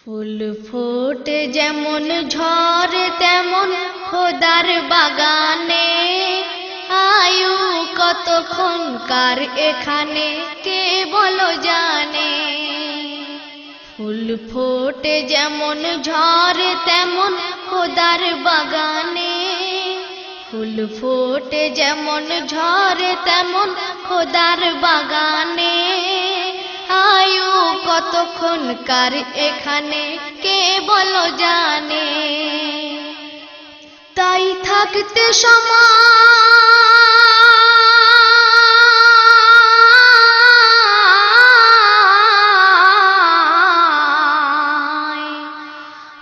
ফুল ফোটে যেমন ঝরে তেমন খোদার বাগানে, আয়ু কতক্ষণকার এখানে কে বলো জানে। ফুল ফোটে যেমন ঝরে তেমন খোদার বাগানে, ফুল ফোটে যেমন ঝরে তেমন খোদার বাগানে, আয়ু কতক্ষণকার এখানে কে বলো জানে। তাই থাকতে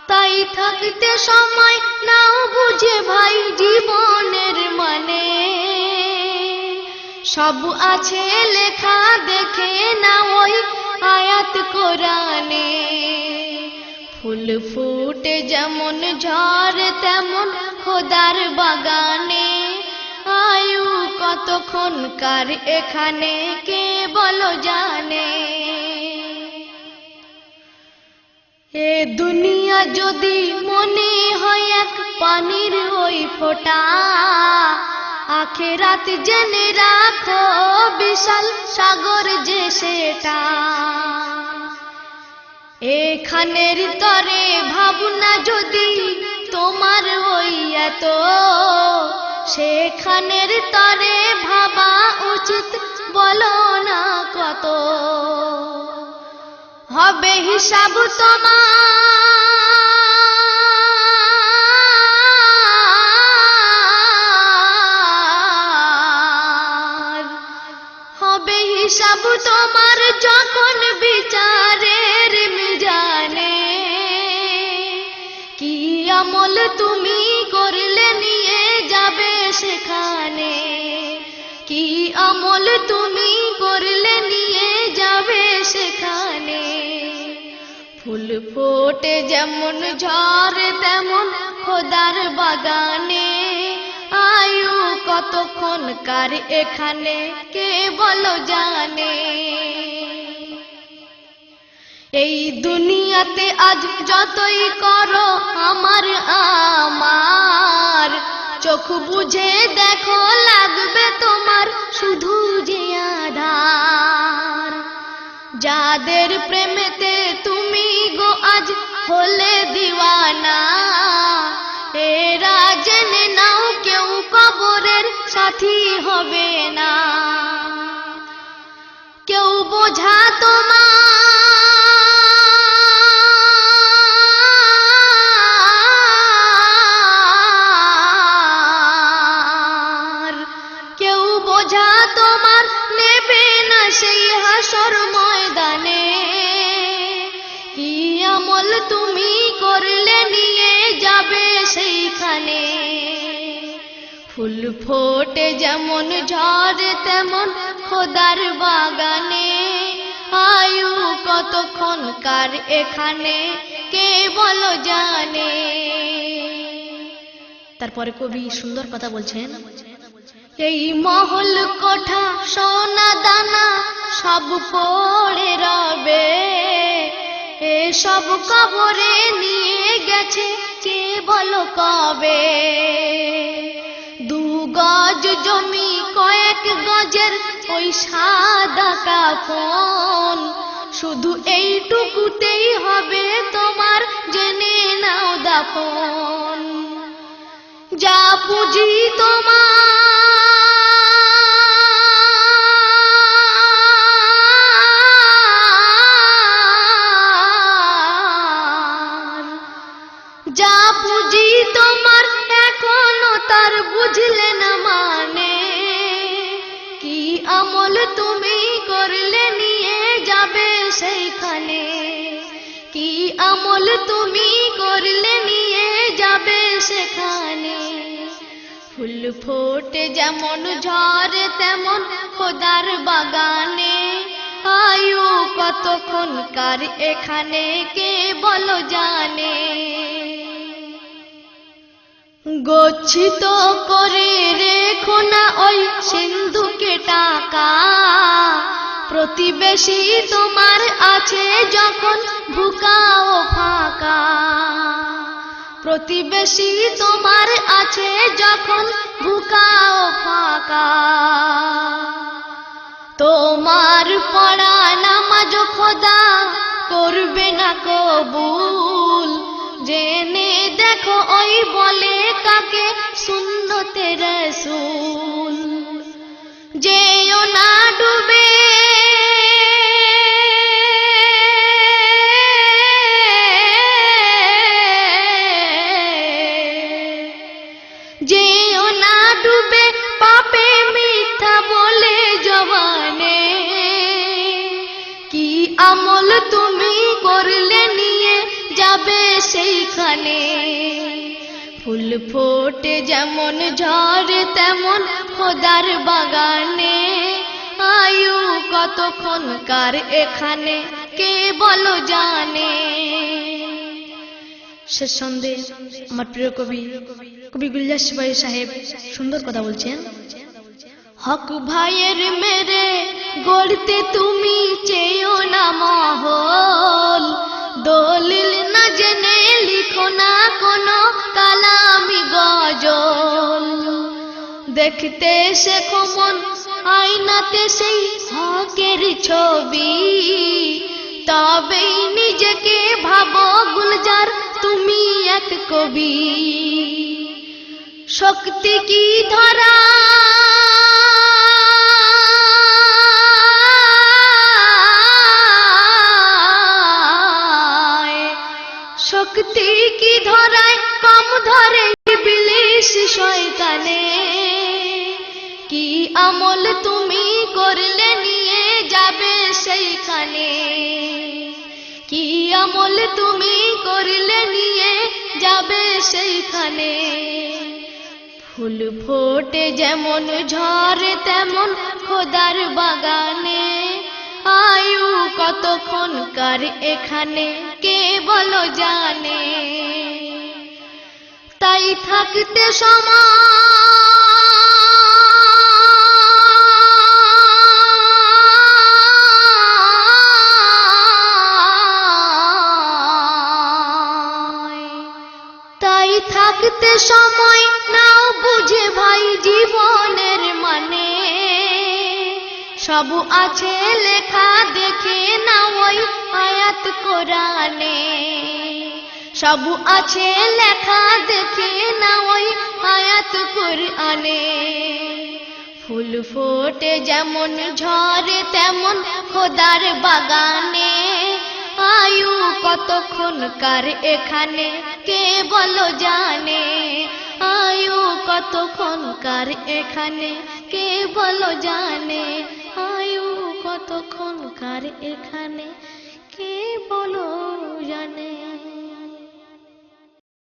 তাই থাকতে সময় নাও বুঝে ভাই জীবনের মানে, সব আছে লেখা দেখে না ওই আয়াত কোরআনে। ফুল ফুটে যেমন ঝরে তেমন খোদার বাগানে, আয়ু কতক্ষণকার এখানে কে বলো জানে। এ দুনিয়া যদি মনে হয় এক পানির ওই ফোঁটা, আখেরাত জেনে রাখো বিশাল সাগর যে সেটা। এখানের তরে ভাবনা যদি তোমার ওই এত, সেখানের তরে ভাবা উচিত বলো না কত। হবে হিসাব তোমার, হবে হিসাব তোমার যখন বিচারের মিজানে। কি আমল তুমি করলে নিয়ে যাবে সেখানে, কি আমল তুমি করলে নিয়ে যাবে সেখানে। ফুল ফোটে যেমন ঝরে তেমন খোদার বাগানে, আয়ু কতক্ষণকার এখানে কে বলো জানে। এই দুনিয়াতে আজ যতই করো আমার আমার, চোখ বুঝে দেখো লাগবে তোমার শুধু যে আধার। যাদের প্রেমেতে তুমি গো আজ হলে দিওয়ানা, এরা জেনে নাও কেউ কবরের সাথী হবে না। কেউ বোঝা তোমার, কেউ বোঝা তোমার নেবে না সেই হাসর ময়দানে। কি আমল তুমি করলে নিয়ে যাবে সেইখানে। ফুল ফোটে যেমন ঝরে তেমন খোদার বাগানে, আয়ু কতক্ষণকার এখানে কে বলো জানে। তারপরে কবি সুন্দর কথা বলছেন, এই মহল কোঠা সোনা দানা সব পড়ে রবে, এসব কবরে নিয়ে গেছে কে বলো কবে। দু গজ জমি কয়েক গজের ওই সাদা কাফন, শুধু এইটুকুতেই হবে তোমার জেনে নাও দাফন। যা পুঁজি তোমার, যা পুঁজি তোমার এখনো তার বুঝলে না মানে। কি আমল তুমি করলে নিয়ে যাবে সেইখানে, কি আমল তুমি করলে নিয়ে যাবে সেখানে। ফুল ফোটে যেমন ঝরে তেমন খোদার বাগানে, আয়ু কতক্ষণকার এখানে কে বলো জানে। গচ্ছিত করে রেখো না ওই সিন্ধুকে টাকা, প্রতিবেশী তোমার আছে যখন ভুকাও প্রতিবেশী তোমার আছে যখন বুকা ও ফাঁকা, তোমার পড়া নামাজ খোদা করবে না কবুল। জেনে দেখো ওই বলে কাকে সুন্নতে রাসূল। যেও না ডুবে যেও না ডুবে পাপে মিথ্যা বলে জবানে। কি আমল তুমি করলে নিয়ে যাবে সেইখানে। ফুল ফোটে যেমন ঝড় তেমন খোদার বাগানে। আয়ু কতক্ষণকার এখানে কে বলো জানে। শেষ সন্ধে আমার প্রিয় কবি গুলজার সিপাহী সাহেব সুন্দর কথা বলছেন। হক ভাইয়ের মেরে গড়তে তুমি চেয়েও না মহল। দলিল না জেনে লিখো না কোনো কালামি গজল। দেখতে শেখো মন আয়নাতে সেই হকের ছবি। তবেই নিজেকে ভাবো গুলজার তুমি এক কবি। শক্তি কি ধরা শক্তি কি ধরায় কম ধরে ইবলিস শয়তানে। কি আমল তুমি করলে নিয়ে যাবে সেইখানে। কি আমল তুমি করলে নিয়ে যাবে সেইখানে। ফুল ফোটে যেমন ঝরে তেমন খোদার বাগানে। আয়ু কতক্ষণকার এখানে কে বলো জানে। তাই থাকতে তাই থাকতে সময় নাও বুঝে ভাই জীবনের মানে। সব আছে লেখা দেখে না ওই আয়াত কোরআনে। সব আছে লেখা দেখে না ওই আয়াত কোরআনে। ফুল ফোটে যেমন ঝরে তেমন খোদার বাগানে। আয়ু কতক্ষণকার এখানে কে বলো জানে। আয়ু কতক্ষণকার এখানে কে বলো জানে। আয়ু কতক্ষণকার এখানে কে বলো জানে।